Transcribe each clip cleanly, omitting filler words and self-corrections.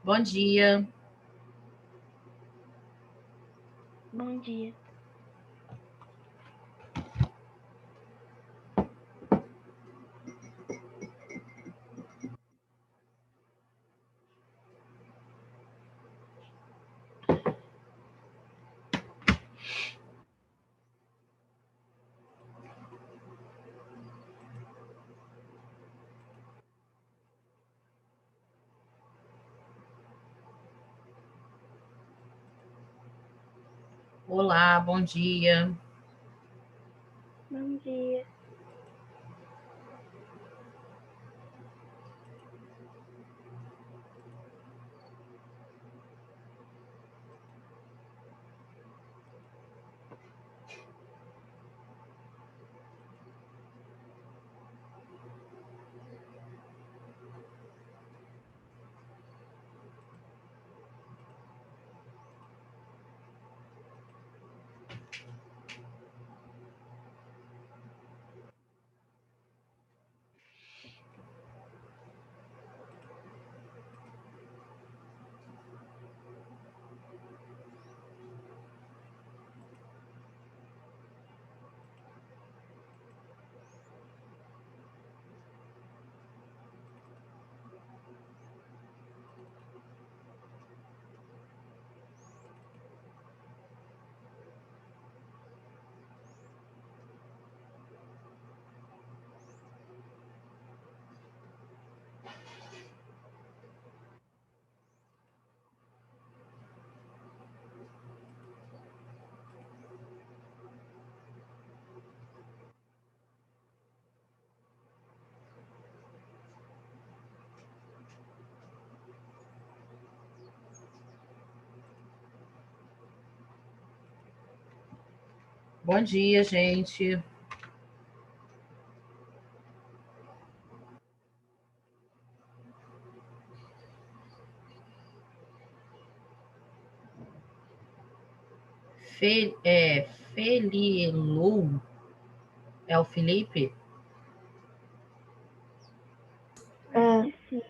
Bom dia. Bom dia. Olá, bom dia. Bom dia. Bom dia, gente. Felilu é o Felipe? Acho que sim.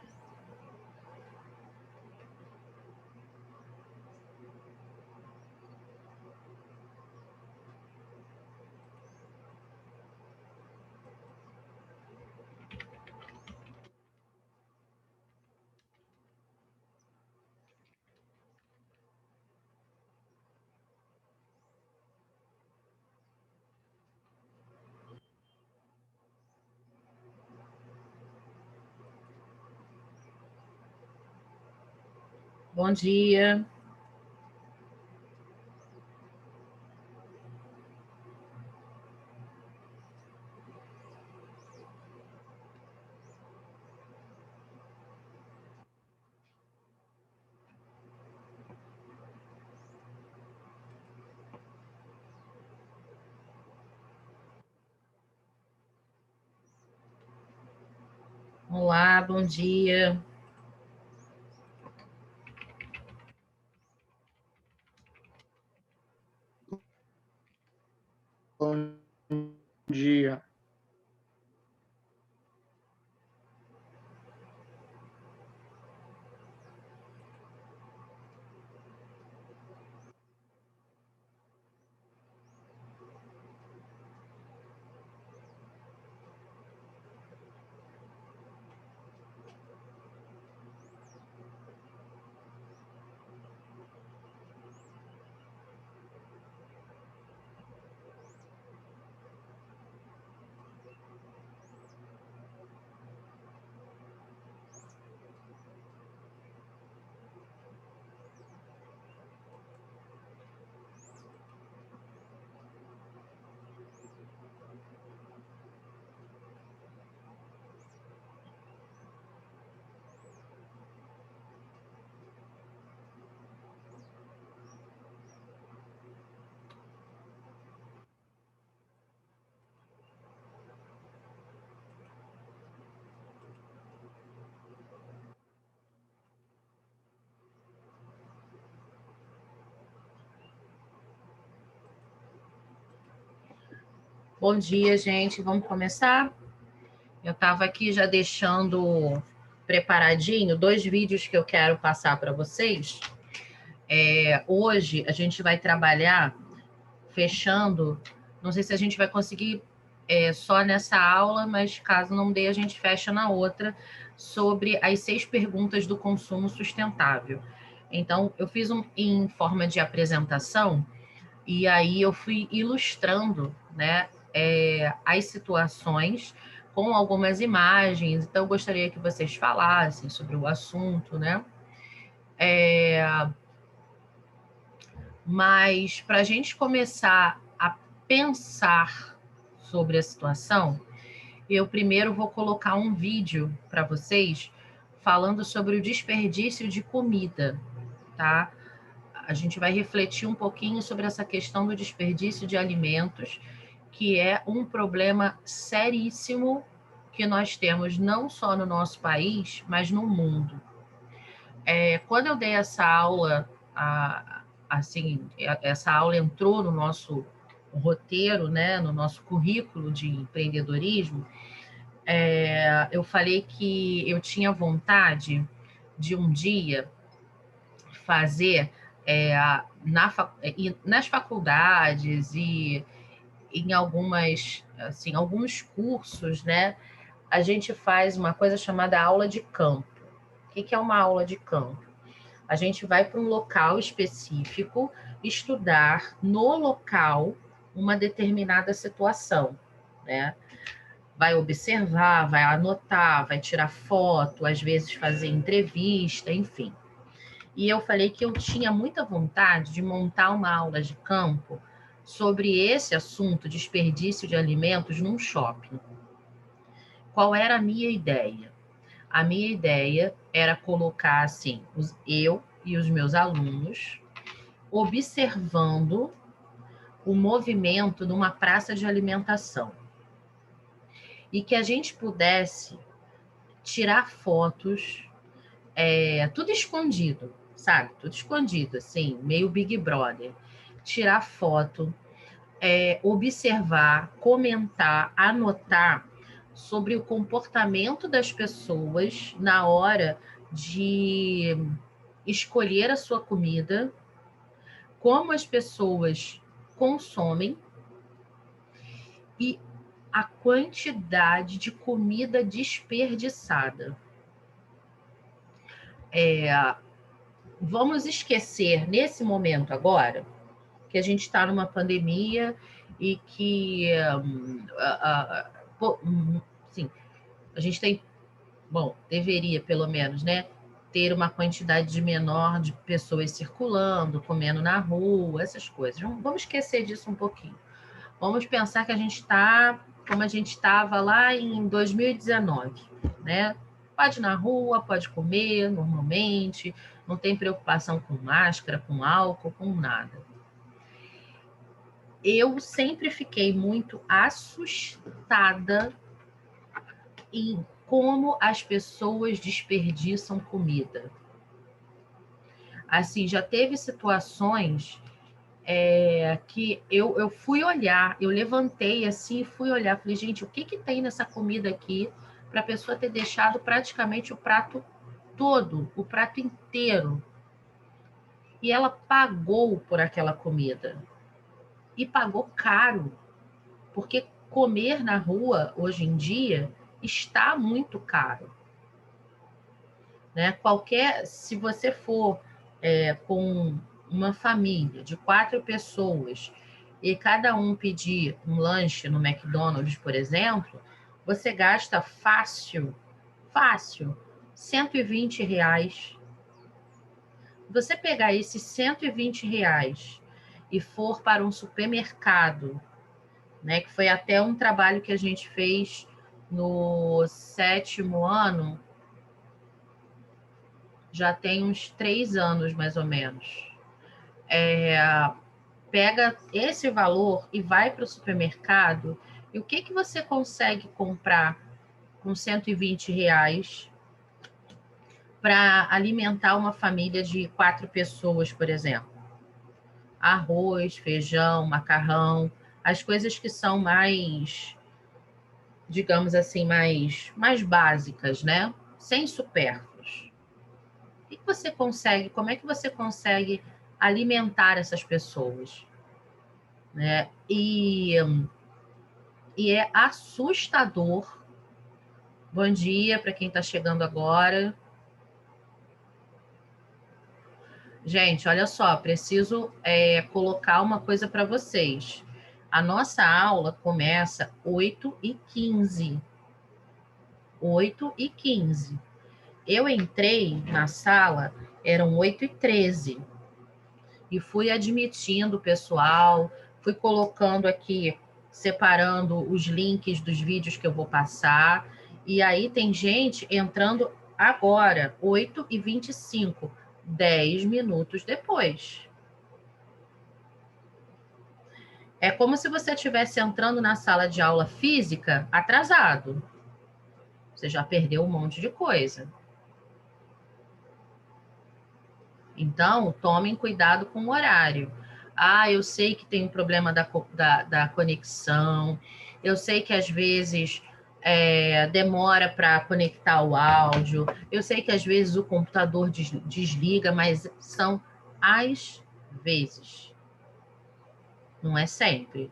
Bom dia. Olá, bom dia. Bom dia. Bom dia, gente. Vamos começar? Eu estava aqui já deixando preparadinho 2 vídeos que eu quero passar para vocês. Hoje a gente vai trabalhar fechando, não sei se a gente vai conseguir só nessa aula, mas caso não dê, a gente fecha na outra, sobre as 6 perguntas do consumo sustentável. Então, eu fiz em forma de apresentação, e aí eu fui ilustrando, né, as situações com algumas imagens. Então, eu gostaria que vocês falassem sobre o assunto, né? Mas para a gente começar a pensar sobre a situação, eu primeiro vou colocar um vídeo para vocês falando sobre o desperdício de comida, tá? A gente vai refletir um pouquinho sobre essa questão do desperdício de alimentos, que é um problema seríssimo que nós temos não só no nosso país, mas no mundo. Quando eu dei essa aula, essa aula entrou no nosso roteiro, né, no nosso currículo de empreendedorismo, eu falei que eu tinha vontade de um dia fazer nas faculdades e em alguns cursos, né, a gente faz uma coisa chamada aula de campo. O que é uma aula de campo? A gente vai para um local específico estudar no local uma determinada situação, né? Vai observar, vai anotar, vai tirar foto, às vezes fazer entrevista, enfim. E eu falei que eu tinha muita vontade de montar uma aula de campo sobre esse assunto, desperdício de alimentos, num shopping. Qual era a minha ideia? A minha ideia era colocar assim, eu e os meus alunos observando o movimento numa praça de alimentação. E que a gente pudesse tirar fotos, tudo escondido, sabe? Tudo escondido, assim, meio Big Brother. Tirar foto, observar, comentar, anotar sobre o comportamento das pessoas na hora de escolher a sua comida, como as pessoas consomem e a quantidade de comida desperdiçada. Vamos esquecer, nesse momento agora, que a gente está numa pandemia e que sim, a gente tem, deveria pelo menos, né, ter uma quantidade menor de pessoas circulando, comendo na rua, essas coisas. Vamos esquecer disso um pouquinho. Vamos pensar que a gente está como a gente estava lá em 2019, né? Pode ir na rua, pode comer normalmente, não tem preocupação com máscara, com álcool, com nada. Eu sempre fiquei muito assustada em como as pessoas desperdiçam comida. Assim, já teve situações que eu fui olhar, eu levantei assim e fui olhar, falei, gente, o que tem nessa comida aqui para a pessoa ter deixado praticamente o prato todo, o prato inteiro. E ela pagou por aquela comida. E pagou caro, porque comer na rua, hoje em dia, está muito caro. Né? Se você for com uma família de 4 pessoas e cada um pedir um lanche no McDonald's, por exemplo, você gasta fácil, R$120. Você pegar esses R$120 e for para um supermercado, né, que foi até um trabalho que a gente fez no 7º ano, já tem uns 3 anos, mais ou menos. Pega esse valor e vai para o supermercado, e o que você consegue comprar com R$120 para alimentar uma família de 4 pessoas, por exemplo? Arroz, feijão, macarrão, as coisas que são mais, digamos assim, mais básicas, né? sem supérfluos. O que você consegue, como é que você consegue alimentar essas pessoas? Né? E é assustador. Bom dia para quem está chegando agora. Gente, olha só, preciso colocar uma coisa para vocês. A nossa aula começa 8h15. 8h15. Eu entrei na sala, eram 8h13. E fui admitindo o pessoal, fui colocando aqui, separando os links dos vídeos que eu vou passar. E aí tem gente entrando agora, 8h25, 10 minutos depois. É como se você estivesse entrando na sala de aula física atrasado. Você já perdeu um monte de coisa. Então, tomem cuidado com o horário. Ah, eu sei que tem um problema da conexão, eu sei que às vezes demora para conectar o áudio, eu sei que às vezes o computador desliga, mas são às vezes. Não é sempre.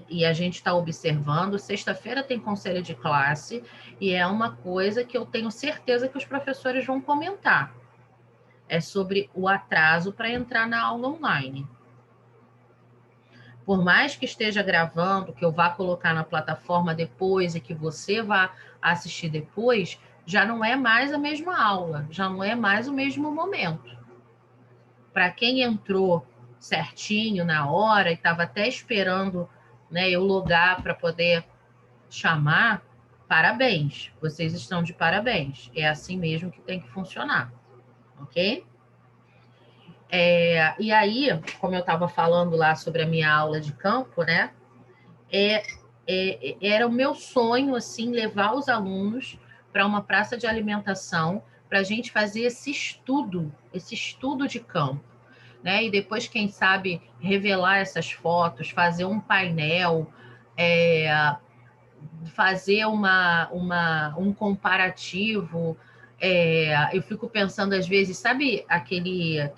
E a gente está observando, sexta-feira tem conselho de classe, e é uma coisa que eu tenho certeza que os professores vão comentar. É sobre o atraso para entrar na aula online. Por mais que esteja gravando, que eu vá colocar na plataforma depois e que você vá assistir depois, já não é mais a mesma aula, já não é mais o mesmo momento. Para quem entrou certinho na hora e estava até esperando, né, eu logar para poder chamar, parabéns, vocês estão de parabéns. É assim mesmo que tem que funcionar, ok? E aí, como eu estava falando lá sobre a minha aula de campo, né? Era o meu sonho, assim, levar os alunos para uma praça de alimentação para a gente fazer esse estudo de campo, né? E depois, quem sabe, revelar essas fotos, fazer um painel, fazer um comparativo. Eu fico pensando, às vezes, sabe aquela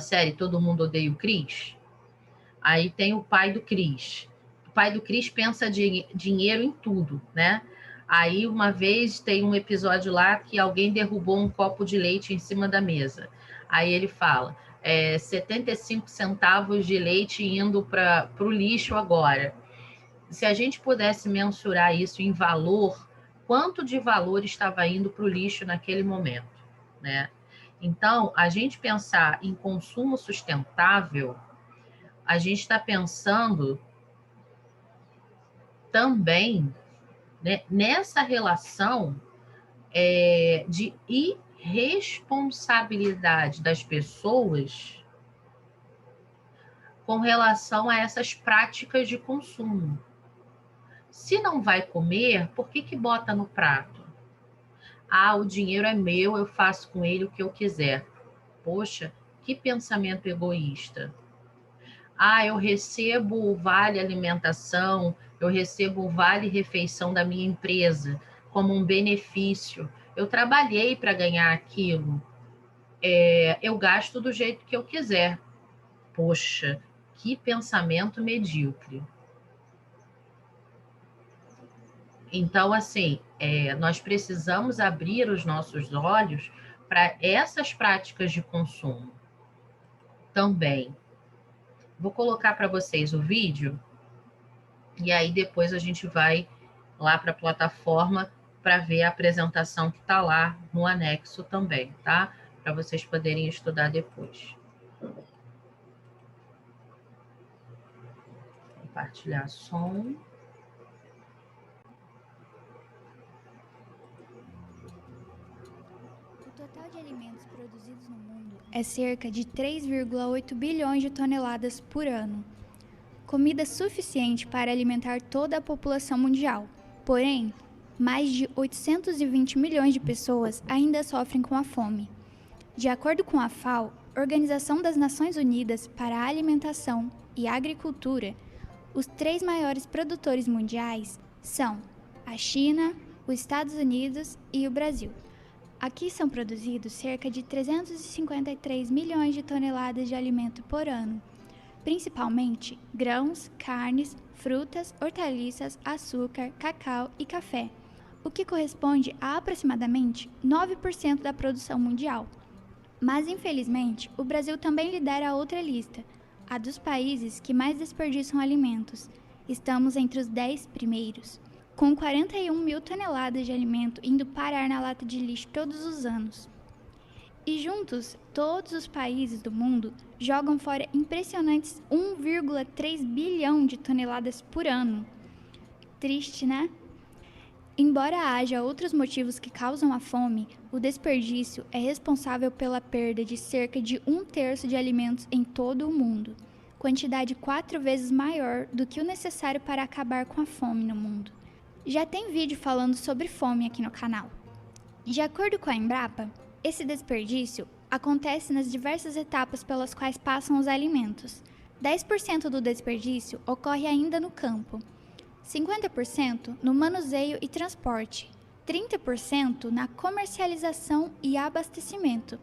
série Todo Mundo Odeia o Chris? Aí tem o pai do Chris. O pai do Chris pensa dinheiro em tudo, né? Aí, uma vez, tem um episódio lá que alguém derrubou um copo de leite em cima da mesa. Aí ele fala, 75 centavos de leite indo para o lixo agora. Se a gente pudesse mensurar isso em valor, quanto de valor estava indo para o lixo naquele momento, né? Então, a gente pensar em consumo sustentável, a gente está pensando também, né, nessa relação de irresponsabilidade das pessoas com relação a essas práticas de consumo. Se não vai comer, por que bota no prato? Ah, o dinheiro é meu, eu faço com ele o que eu quiser. Poxa, que pensamento egoísta. Ah, eu recebo o vale alimentação, eu recebo o vale refeição da minha empresa como um benefício. Eu trabalhei para ganhar aquilo. Eu gasto do jeito que eu quiser. Poxa, que pensamento medíocre. Então, assim, nós precisamos abrir os nossos olhos para essas práticas de consumo também. Vou colocar para vocês o vídeo e aí depois a gente vai lá para a plataforma para ver a apresentação que está lá no anexo também, tá? Para vocês poderem estudar depois. Compartilhar som. O total de alimentos produzidos no mundo é cerca de 3,8 bilhões de toneladas por ano. Comida suficiente para alimentar toda a população mundial. Porém, mais de 820 milhões de pessoas ainda sofrem com a fome. De acordo com a FAO, Organização das Nações Unidas para a Alimentação e Agricultura, os 3 maiores produtores mundiais são a China, os Estados Unidos e o Brasil. Aqui são produzidos cerca de 353 milhões de toneladas de alimento por ano, principalmente grãos, carnes, frutas, hortaliças, açúcar, cacau e café, o que corresponde a aproximadamente 9% da produção mundial. Mas, infelizmente, o Brasil também lidera a outra lista, a dos países que mais desperdiçam alimentos. Estamos entre os 10 primeiros, com 41 mil toneladas de alimento indo parar na lata de lixo todos os anos. E juntos, todos os países do mundo jogam fora impressionantes 1,3 bilhão de toneladas por ano. Triste, né? Embora haja outros motivos que causam a fome, o desperdício é responsável pela perda de cerca de 1/3 de alimentos em todo o mundo, quantidade 4 vezes maior do que o necessário para acabar com a fome no mundo. Já tem vídeo falando sobre fome aqui no canal. De acordo com a Embrapa, esse desperdício acontece nas diversas etapas pelas quais passam os alimentos. 10% do desperdício ocorre ainda no campo, 50% no manuseio e transporte, 30% na comercialização e abastecimento,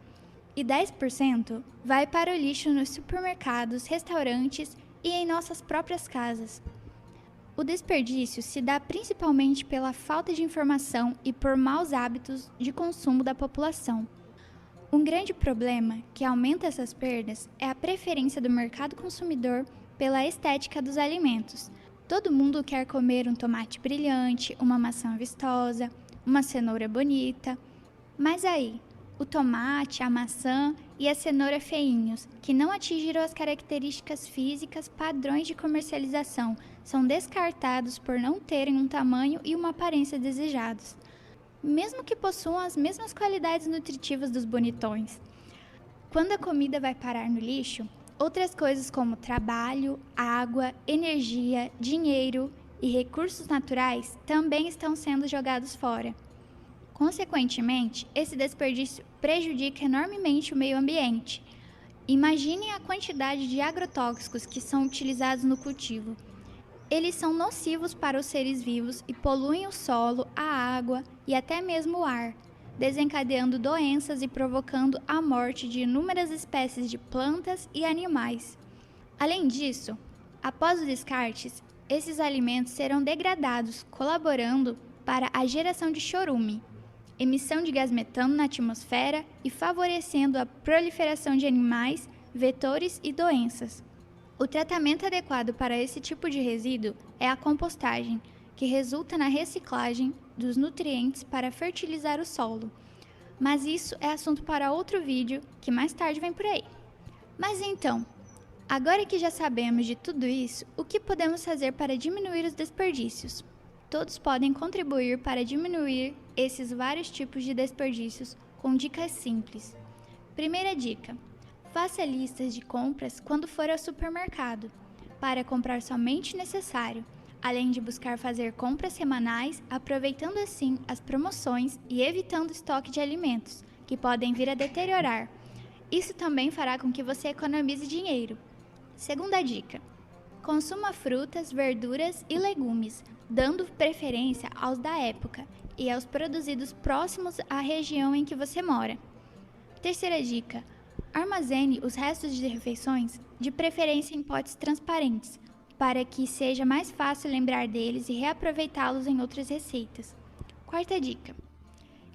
e 10% vai para o lixo nos supermercados, restaurantes e em nossas próprias casas. O desperdício se dá principalmente pela falta de informação e por maus hábitos de consumo da população. Um grande problema que aumenta essas perdas é a preferência do mercado consumidor pela estética dos alimentos. Todo mundo quer comer um tomate brilhante, uma maçã vistosa, uma cenoura bonita. Mas aí, o tomate, a maçã e a cenoura feinhos, que não atingiram as características físicas padrões de comercialização, são descartados por não terem um tamanho e uma aparência desejados, mesmo que possuam as mesmas qualidades nutritivas dos bonitões. Quando a comida vai parar no lixo, outras coisas como trabalho, água, energia, dinheiro e recursos naturais também estão sendo jogados fora. Consequentemente, esse desperdício prejudica enormemente o meio ambiente. Imaginem a quantidade de agrotóxicos que são utilizados no cultivo. Eles são nocivos para os seres vivos e poluem o solo, a água e até mesmo o ar, desencadeando doenças e provocando a morte de inúmeras espécies de plantas e animais. Além disso, após os descartes, esses alimentos serão degradados, colaborando para a geração de chorume, emissão de gás metano na atmosfera e favorecendo a proliferação de animais, vetores e doenças. O tratamento adequado para esse tipo de resíduo é a compostagem, que resulta na reciclagem dos nutrientes para fertilizar o solo. Mas isso é assunto para outro vídeo que mais tarde vem por aí. Mas então, agora que já sabemos de tudo isso, o que podemos fazer para diminuir os desperdícios? Todos podem contribuir para diminuir esses vários tipos de desperdícios com dicas simples. Primeira dica: faça listas de compras quando for ao supermercado, para comprar somente o necessário, além de buscar fazer compras semanais, aproveitando assim as promoções e evitando o estoque de alimentos, que podem vir a deteriorar. Isso também fará com que você economize dinheiro. Segunda dica: consuma frutas, verduras e legumes, dando preferência aos da época e aos produzidos próximos à região em que você mora. Terceira dica: armazene os restos de refeições, de preferência em potes transparentes, para que seja mais fácil lembrar deles e reaproveitá-los em outras receitas. Quarta dica: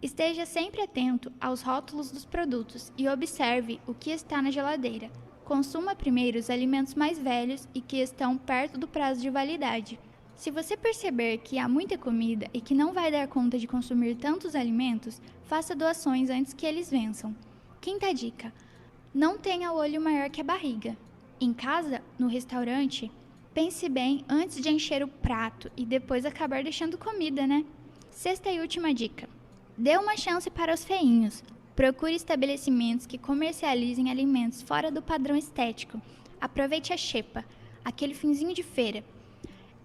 esteja sempre atento aos rótulos dos produtos e observe o que está na geladeira. Consuma primeiro os alimentos mais velhos e que estão perto do prazo de validade. Se você perceber que há muita comida e que não vai dar conta de consumir tantos alimentos, faça doações antes que eles vençam. Quinta dica: não tenha o olho maior que a barriga. Em casa, no restaurante, pense bem antes de encher o prato e depois acabar deixando comida, né? Sexta e última dica: dê uma chance para os feinhos. Procure estabelecimentos que comercializem alimentos fora do padrão estético. Aproveite a xepa, aquele finzinho de feira.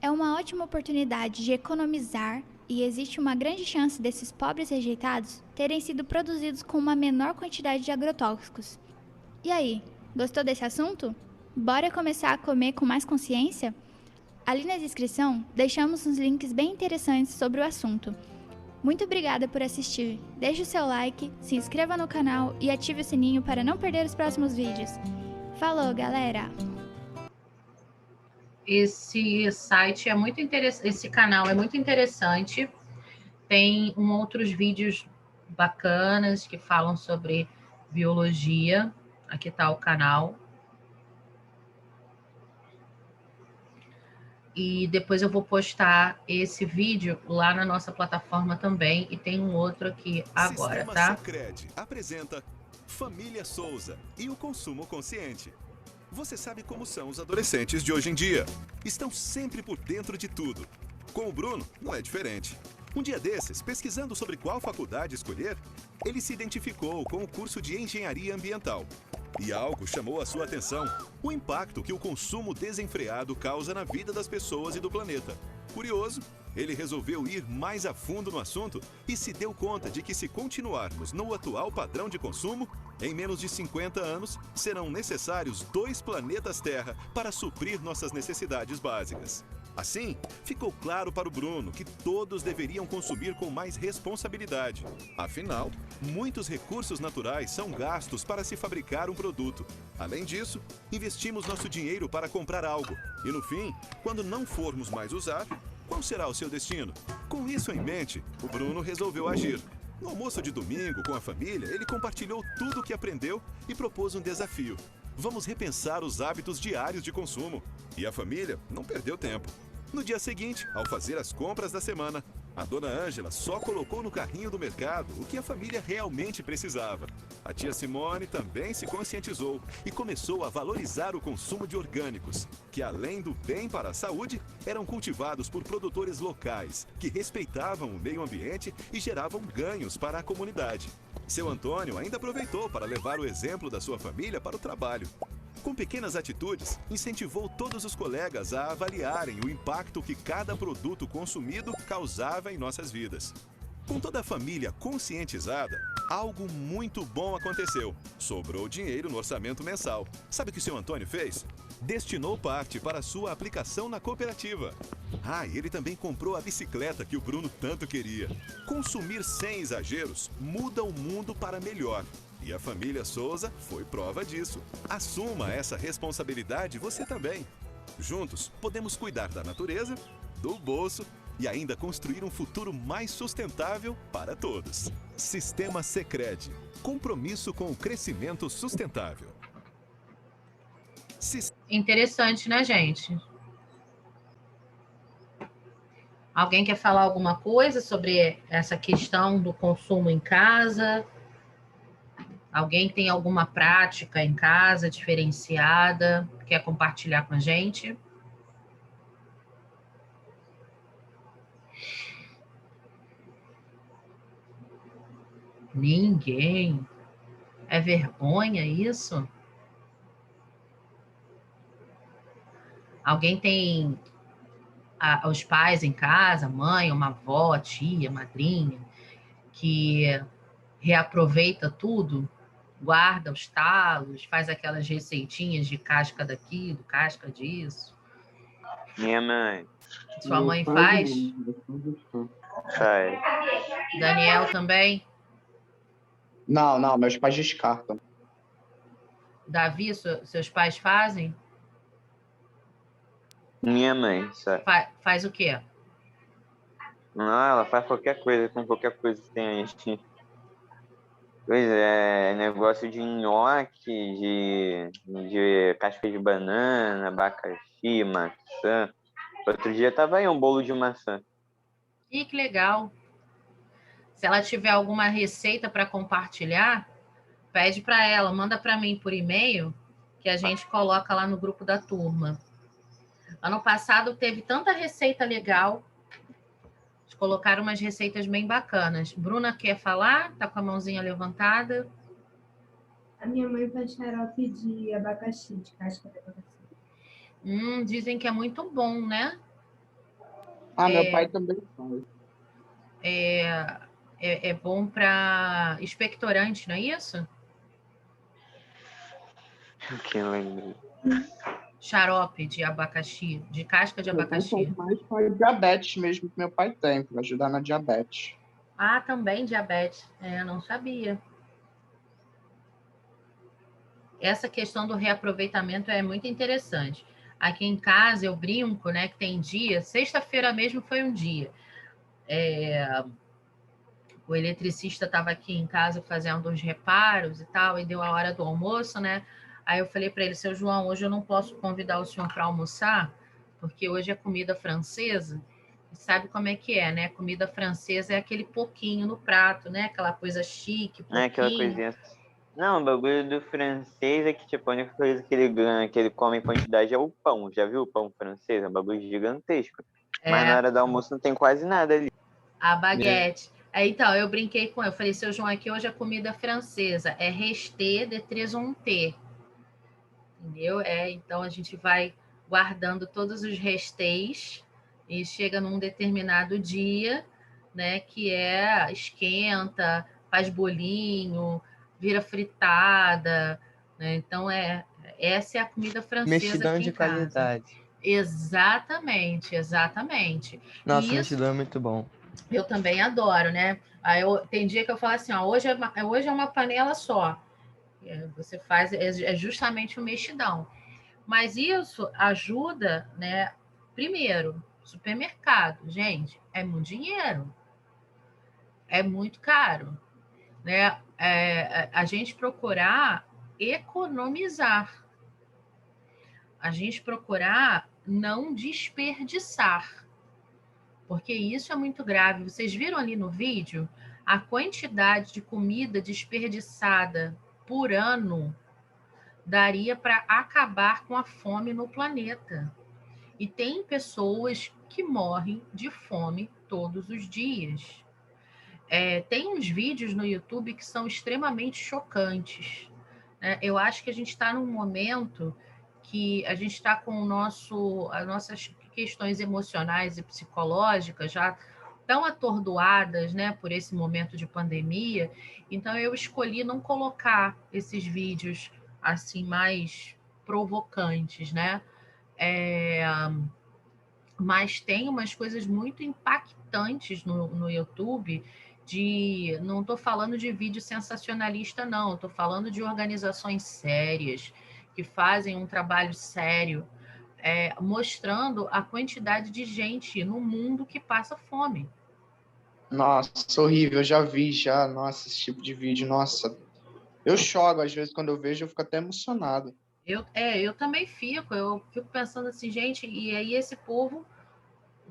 É uma ótima oportunidade de economizar e existe uma grande chance desses pobres rejeitados terem sido produzidos com uma menor quantidade de agrotóxicos. E aí, gostou desse assunto? Bora começar a comer com mais consciência? Ali na descrição, deixamos uns links bem interessantes sobre o assunto. Muito obrigada por assistir. Deixe o seu like, se inscreva no canal e ative o sininho para não perder os próximos vídeos. Falou, galera! Esse site é muito interessante, esse canal é muito interessante. Tem outros vídeos bacanas que falam sobre biologia. Aqui está o canal. E depois eu vou postar esse vídeo lá na nossa plataforma também. E tem um outro aqui agora, Sistema tá? Sicredi apresenta Família Souza e o consumo consciente. Você sabe como são os adolescentes de hoje em dia. Estão sempre por dentro de tudo. Com o Bruno, não é diferente. Um dia desses, pesquisando sobre qual faculdade escolher, ele se identificou com o curso de Engenharia Ambiental. E algo chamou a sua atenção: o impacto que o consumo desenfreado causa na vida das pessoas e do planeta. Curioso, ele resolveu ir mais a fundo no assunto e se deu conta de que, se continuarmos no atual padrão de consumo, em menos de 50 anos, serão necessários 2 planetas Terra para suprir nossas necessidades básicas. Assim, ficou claro para o Bruno que todos deveriam consumir com mais responsabilidade. Afinal, muitos recursos naturais são gastos para se fabricar um produto. Além disso, investimos nosso dinheiro para comprar algo. E no fim, quando não formos mais usar, qual será o seu destino? Com isso em mente, o Bruno resolveu agir. No almoço de domingo, com a família, ele compartilhou tudo o que aprendeu e propôs um desafio. Vamos repensar os hábitos diários de consumo. E a família não perdeu tempo. No dia seguinte, ao fazer as compras da semana, a dona Ângela só colocou no carrinho do mercado o que a família realmente precisava. A tia Simone também se conscientizou e começou a valorizar o consumo de orgânicos, que, além do bem para a saúde, eram cultivados por produtores locais, que respeitavam o meio ambiente e geravam ganhos para a comunidade. Seu Antônio ainda aproveitou para levar o exemplo da sua família para o trabalho. Com pequenas atitudes, incentivou todos os colegas a avaliarem o impacto que cada produto consumido causava em nossas vidas. Com toda a família conscientizada, algo muito bom aconteceu. Sobrou dinheiro no orçamento mensal. Sabe o que o seu Antônio fez? Destinou parte para sua aplicação na cooperativa. E ele também comprou a bicicleta que o Bruno tanto queria. Consumir sem exageros muda o mundo para melhor. E a família Souza foi prova disso. Assuma essa responsabilidade você também. Juntos, podemos cuidar da natureza, do bolso e ainda construir um futuro mais sustentável para todos. Sistema Sicredi. Compromisso com o crescimento sustentável. Interessante, né, gente? Alguém quer falar alguma coisa sobre essa questão do consumo em casa? Alguém tem alguma prática em casa diferenciada? Quer compartilhar com a gente? Ninguém. É vergonha isso? Alguém tem os pais em casa, mãe, uma avó, tia, madrinha, que reaproveita tudo? Guarda os talos, faz aquelas receitinhas de casca daquilo, casca disso. Minha mãe. Sua mãe faz? Faz. Daniel também? Não, meus pais descartam. Davi, seus pais fazem? Minha mãe, sabe? Faz o quê? Não, ela faz qualquer coisa com qualquer coisa que tem aí. Pois é, negócio de nhoque, de casca de banana, abacaxi, maçã. Outro dia tava aí um bolo de maçã. Ih, que legal. Se ela tiver alguma receita para compartilhar, pede para ela, manda para mim por e-mail, que a gente coloca lá no grupo da turma. Ano passado teve tanta receita legal. Eles colocaram umas receitas bem bacanas. Bruna quer falar? Tá com a mãozinha levantada. A minha mãe faz xarope de abacaxi, de casca de abacaxi. Dizem que é muito bom, né? Meu pai também faz. É bom para expectorante, não é isso? Que lembro. Xarope de abacaxi, de casca de abacaxi. Mais para diabetes mesmo, que meu pai tem, para ajudar na diabetes. Ah, também diabetes. Não sabia. Essa questão do reaproveitamento é muito interessante. Aqui em casa eu brinco, né, que tem dia, sexta-feira mesmo foi um dia. O eletricista estava aqui em casa fazendo uns reparos e tal, e deu a hora do almoço, né? Aí eu falei para ele, seu João, hoje eu não posso convidar o senhor para almoçar, porque hoje é comida francesa. E sabe como é que é, né? Comida francesa é aquele pouquinho no prato, né? Aquela coisa chique, É aquela pouquinho. coisinha. Não, o bagulho do francês é que, tipo, a única coisa que ele ganha, que ele come em quantidade é o pão. Já viu o pão francês? É um bagulho gigantesco. Mas na É, hora do almoço não tem quase nada ali. a baguete. Então, eu brinquei com ele, eu falei, seu João, aqui hoje é comida francesa, é resté de tresonté, entendeu? Então a gente vai guardando todos os restés e chega num determinado dia, né, que esquenta, faz bolinho, vira fritada, né? Então essa é a comida francesa Mexidão aqui de em casa. qualidade. Exatamente, exatamente. Nossa, E isso mexidão é muito bom. eu também adoro, né? Tem dia que eu falo assim, ó, hoje é uma panela só. Você faz, é justamente o mexidão. Mas isso ajuda, né? Primeiro, supermercado, gente, é muito dinheiro, é muito caro, né? A gente procurar economizar, a gente procurar não desperdiçar, porque isso é muito grave. Vocês viram ali no vídeo a quantidade de comida desperdiçada por ano daria para acabar com a fome no planeta. E tem pessoas que morrem de fome todos os dias. Tem uns vídeos no YouTube que são extremamente chocantes, né? Eu acho que a gente está num momento que a gente está com as nossas questões emocionais e psicológicas já tão atordoadas, né, por esse momento de pandemia. Então eu escolhi não colocar esses vídeos assim mais provocantes, né? É, mas tem umas coisas muito impactantes no YouTube. Não estou falando de vídeo sensacionalista, não. Estou falando de organizações sérias que fazem um trabalho sério, mostrando a quantidade de gente no mundo que passa fome. Nossa, horrível, eu já vi, já. Nossa, esse tipo de vídeo, nossa. Eu choro, às vezes, quando eu vejo, eu fico até emocionado. Eu também eu fico pensando assim, gente, e aí esse povo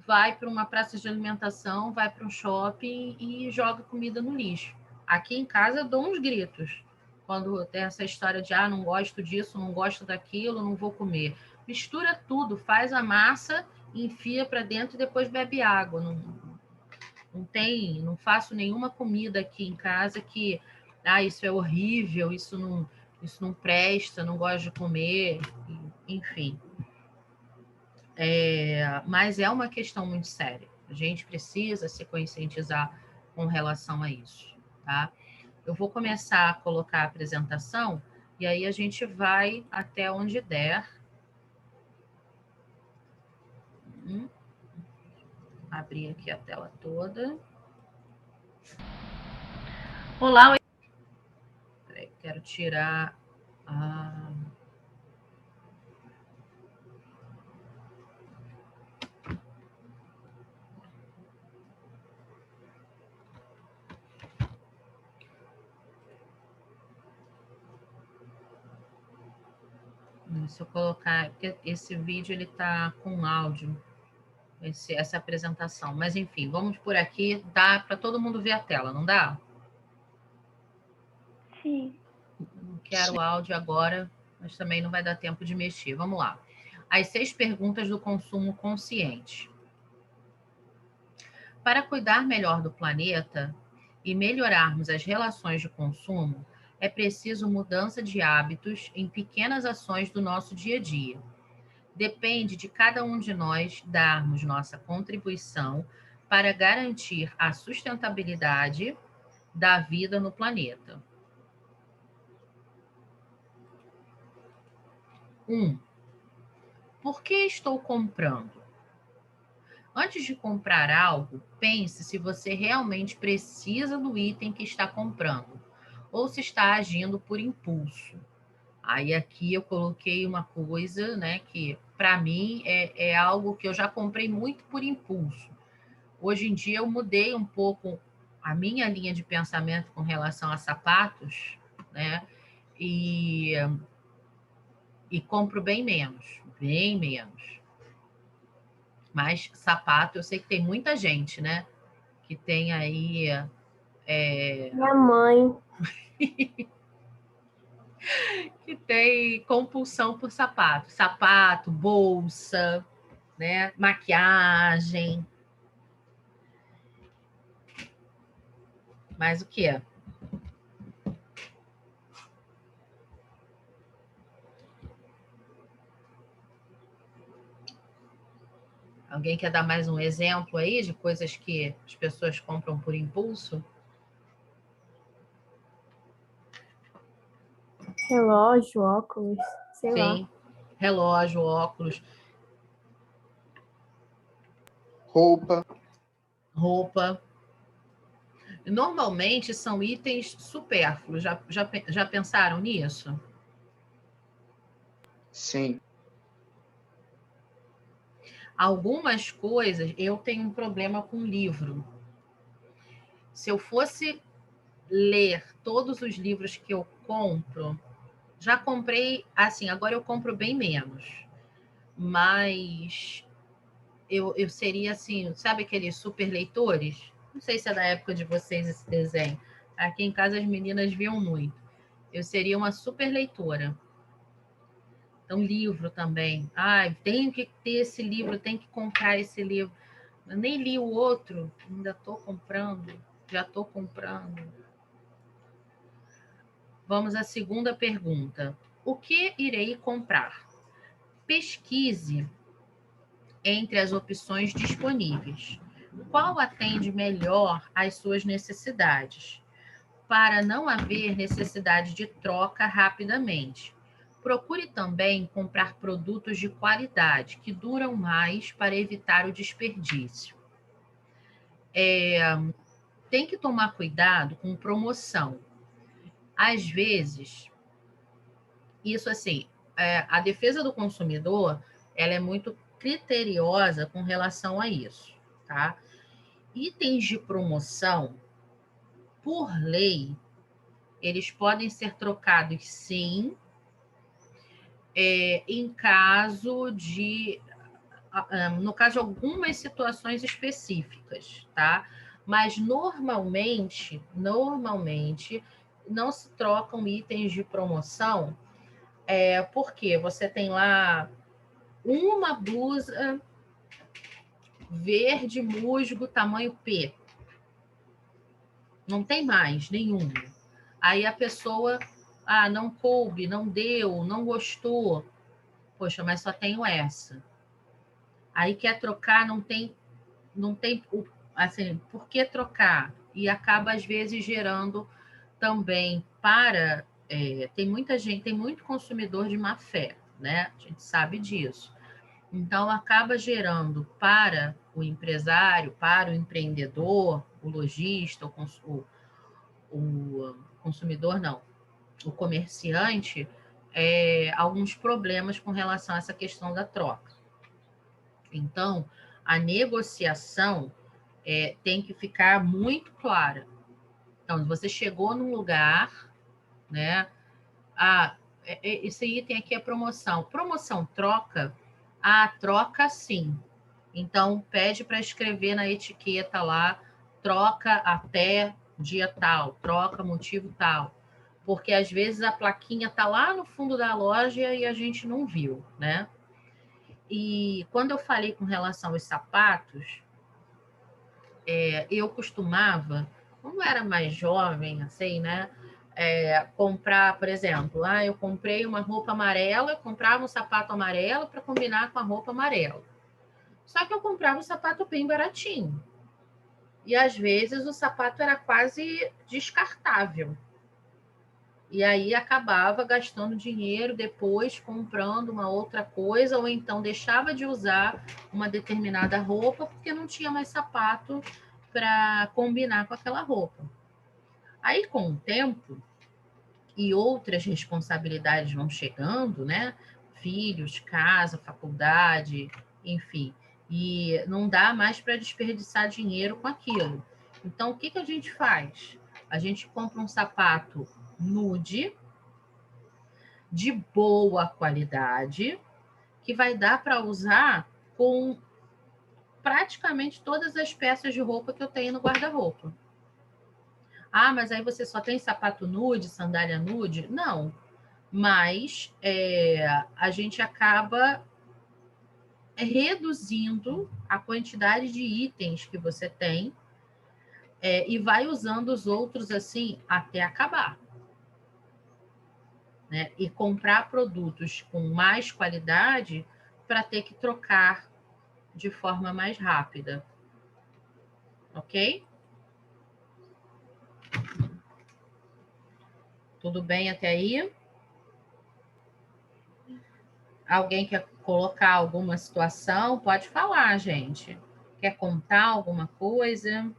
vai para uma praça de alimentação, vai para um shopping e joga comida no lixo. Aqui em casa eu dou uns gritos quando tem essa história de não gosto disso, não gosto daquilo, não vou comer. Mistura tudo, faz a massa, enfia para dentro e depois bebe água. Não faço nenhuma comida aqui em casa que isso é horrível, isso não presta, não gosto de comer, enfim. Mas é uma questão muito séria. A gente precisa se conscientizar com relação a isso, tá? Eu vou começar a colocar a apresentação e aí a gente vai até onde der. Abrir aqui a tela toda. Olá. Peraí, quero tirar a... Se eu colocar, porque esse vídeo ele tá com áudio, essa apresentação. Mas enfim, vamos por aqui. Dá para todo mundo ver a tela, não dá? Sim. Não quero áudio agora, mas também não vai dar tempo de mexer. Vamos lá. As 6 perguntas do consumo consciente. Para cuidar melhor do planeta e melhorarmos as relações de consumo, é preciso mudança de hábitos em pequenas ações do nosso dia a dia. Depende de cada um de nós darmos nossa contribuição para garantir a sustentabilidade da vida no planeta. 1. Por que estou comprando? Antes de comprar algo, pense se você realmente precisa do item que está comprando ou se está agindo por impulso. Aí aqui eu coloquei uma coisa, né, que para mim é algo que eu já comprei muito por impulso. Hoje em dia eu mudei um pouco a minha linha de pensamento com relação a sapatos, né, e compro bem menos, bem menos. Mas sapato, eu sei que tem muita gente, né, que tem aí Minha mãe. que tem compulsão por sapato. Sapato, bolsa, né? Maquiagem. Mas o que é? Alguém quer dar mais um exemplo aí de coisas que as pessoas compram por impulso? Relógio, óculos, sei lá. Sim, relógio, óculos, roupa. Normalmente são itens supérfluos. Já pensaram nisso? Sim. Algumas coisas, eu tenho um problema com livro. Se eu fosse ler todos os livros que eu compro, já comprei, assim, agora eu compro bem menos. Mas eu seria assim, sabe aqueles super leitores? Não sei se é da época de vocês esse desenho. Aqui em casa as meninas viam muito. Eu seria uma super leitora. Então, livro também. Ai, tenho que ter esse livro, tenho que comprar esse livro. Eu nem li o outro, ainda estou comprando, já estou comprando. Vamos à segunda pergunta. O que irei comprar? Pesquise entre as opções disponíveis. Qual atende melhor às suas necessidades? Para não haver necessidade de troca rapidamente. Procure também comprar produtos de qualidade que duram mais para evitar o desperdício. Tem que tomar cuidado com promoção. Às vezes, isso assim, a defesa do consumidor, ela é muito criteriosa com relação a isso, tá? Itens de promoção, por lei, eles podem ser trocados, sim, em caso de, no caso de algumas situações específicas, tá? Mas normalmente não se trocam itens de promoção, porque você tem lá uma blusa verde musgo tamanho P. Não tem mais nenhuma. Aí a pessoa, não coube, não deu, não gostou. Poxa, mas só tenho essa. Aí quer trocar, não tem assim, por que trocar? E acaba às vezes gerando também tem muita gente, tem muito consumidor de má fé, né? A gente sabe disso. Então, acaba gerando para o empresário, para o empreendedor, o lojista, o consumidor, não, o comerciante, alguns problemas com relação a essa questão da troca. Então, a negociação tem que ficar muito clara. Então, você chegou num lugar, né? Esse item aqui é promoção. Promoção troca? Troca sim. Então, pede para escrever na etiqueta lá, troca até dia tal, troca motivo tal. Porque às vezes a plaquinha está lá no fundo da loja e a gente não viu, né? E quando eu falei com relação aos sapatos, eu costumava, quando era mais jovem, assim, né? Comprar, por exemplo, eu comprei uma roupa amarela, comprava um sapato amarelo para combinar com a roupa amarela. Só que eu comprava um sapato bem baratinho. E às vezes o sapato era quase descartável. E aí acabava gastando dinheiro depois comprando uma outra coisa, ou então deixava de usar uma determinada roupa porque não tinha mais sapato para combinar com aquela roupa. Aí, com o tempo e outras responsabilidades vão chegando, né? Filhos, casa, faculdade, enfim. E não dá mais para desperdiçar dinheiro com aquilo. Então, o que a gente faz? A gente compra um sapato nude, de boa qualidade, que vai dar para usar com praticamente todas as peças de roupa que eu tenho no guarda-roupa. Ah, mas aí você só tem sapato nude, sandália nude? Não. Mas a gente acaba reduzindo a quantidade de itens que você tem e vai usando os outros assim até acabar. Né? E comprar produtos com mais qualidade para ter que trocar de forma mais rápida. Ok? Tudo bem até aí? Alguém quer colocar alguma situação? Pode falar, gente. Quer contar alguma coisa?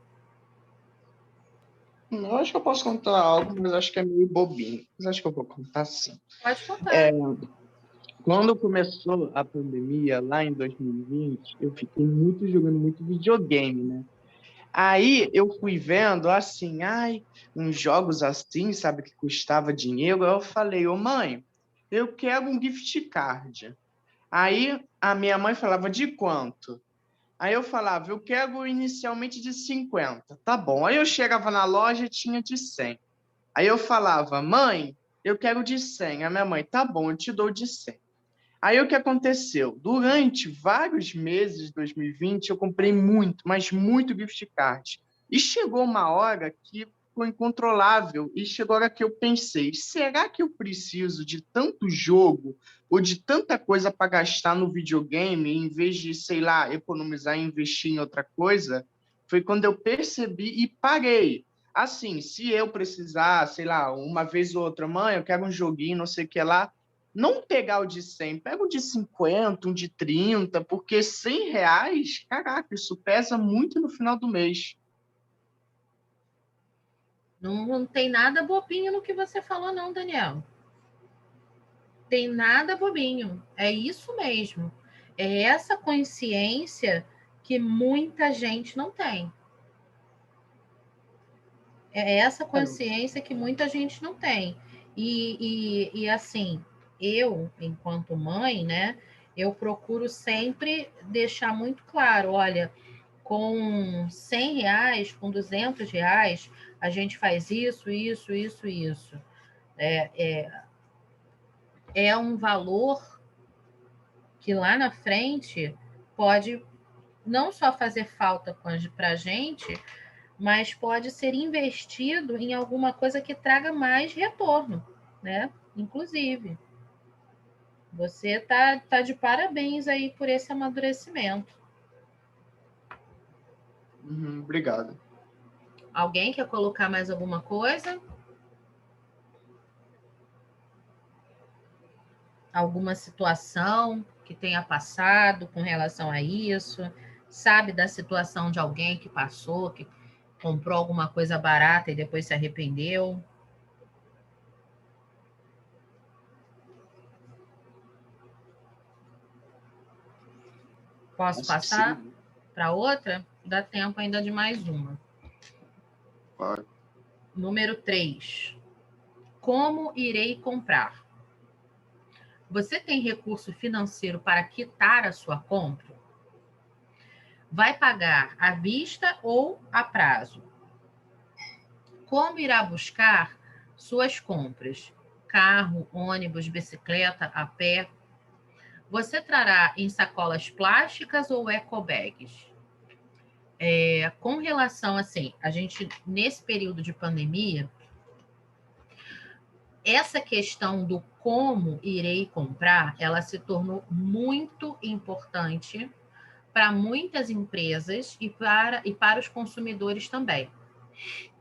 Eu acho que eu posso contar algo, mas acho que é meio bobinho. Mas acho que eu vou contar sim. Pode contar. Quando começou a pandemia, lá em 2020, eu fiquei jogando muito videogame, né? Aí eu fui vendo assim, uns jogos assim, sabe, que custava dinheiro. Aí eu falei, ô mãe, eu quero um gift card. Aí a minha mãe falava, de quanto? Aí eu falava, eu quero inicialmente de 50. Tá bom. Aí eu chegava na loja e tinha de 100. Aí eu falava, mãe, eu quero de 100. A minha mãe, tá bom, eu te dou de 100. Aí o que aconteceu? Durante vários meses de 2020, eu comprei muito, mas muito gift card. E chegou uma hora que ficou incontrolável. E chegou a hora que eu pensei, será que eu preciso de tanto jogo ou de tanta coisa para gastar no videogame, em vez de, sei lá, economizar e investir em outra coisa? Foi quando eu percebi e parei. Assim, se eu precisar, sei lá, uma vez ou outra, mãe, eu quero um joguinho, não sei o que lá, não pegar o de 100, pega o de 50, um de 30, porque R$ 100, caraca, isso pesa muito no final do mês. Não tem nada bobinho no que você falou, não, Daniel. Tem nada bobinho. É isso mesmo. É essa consciência que muita gente não tem. É essa consciência que muita gente não tem. E assim, eu, enquanto mãe, né, eu procuro sempre deixar muito claro, olha, com R$ 100, com R$ 200, a gente faz isso, isso, isso, isso. É um valor que lá na frente pode não só fazer falta para a gente, mas pode ser investido em alguma coisa que traga mais retorno, né? Inclusive, você tá de parabéns aí por esse amadurecimento. Obrigado. Alguém quer colocar mais alguma coisa? Alguma situação que tenha passado com relação a isso? Sabe da situação de alguém que passou, que comprou alguma coisa barata e depois se arrependeu? Posso passar para outra? Dá tempo ainda de mais uma. Pode. Número 3. Como irei comprar? Você tem recurso financeiro para quitar a sua compra? Vai pagar à vista ou a prazo? Como irá buscar suas compras? Carro, ônibus, bicicleta, a pé? Você trará em sacolas plásticas ou ecobags? Com relação, assim, a gente, nesse período de pandemia, essa questão do como irei comprar, ela se tornou muito importante para muitas empresas e para os consumidores também.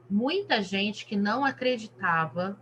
Muita gente que não acreditava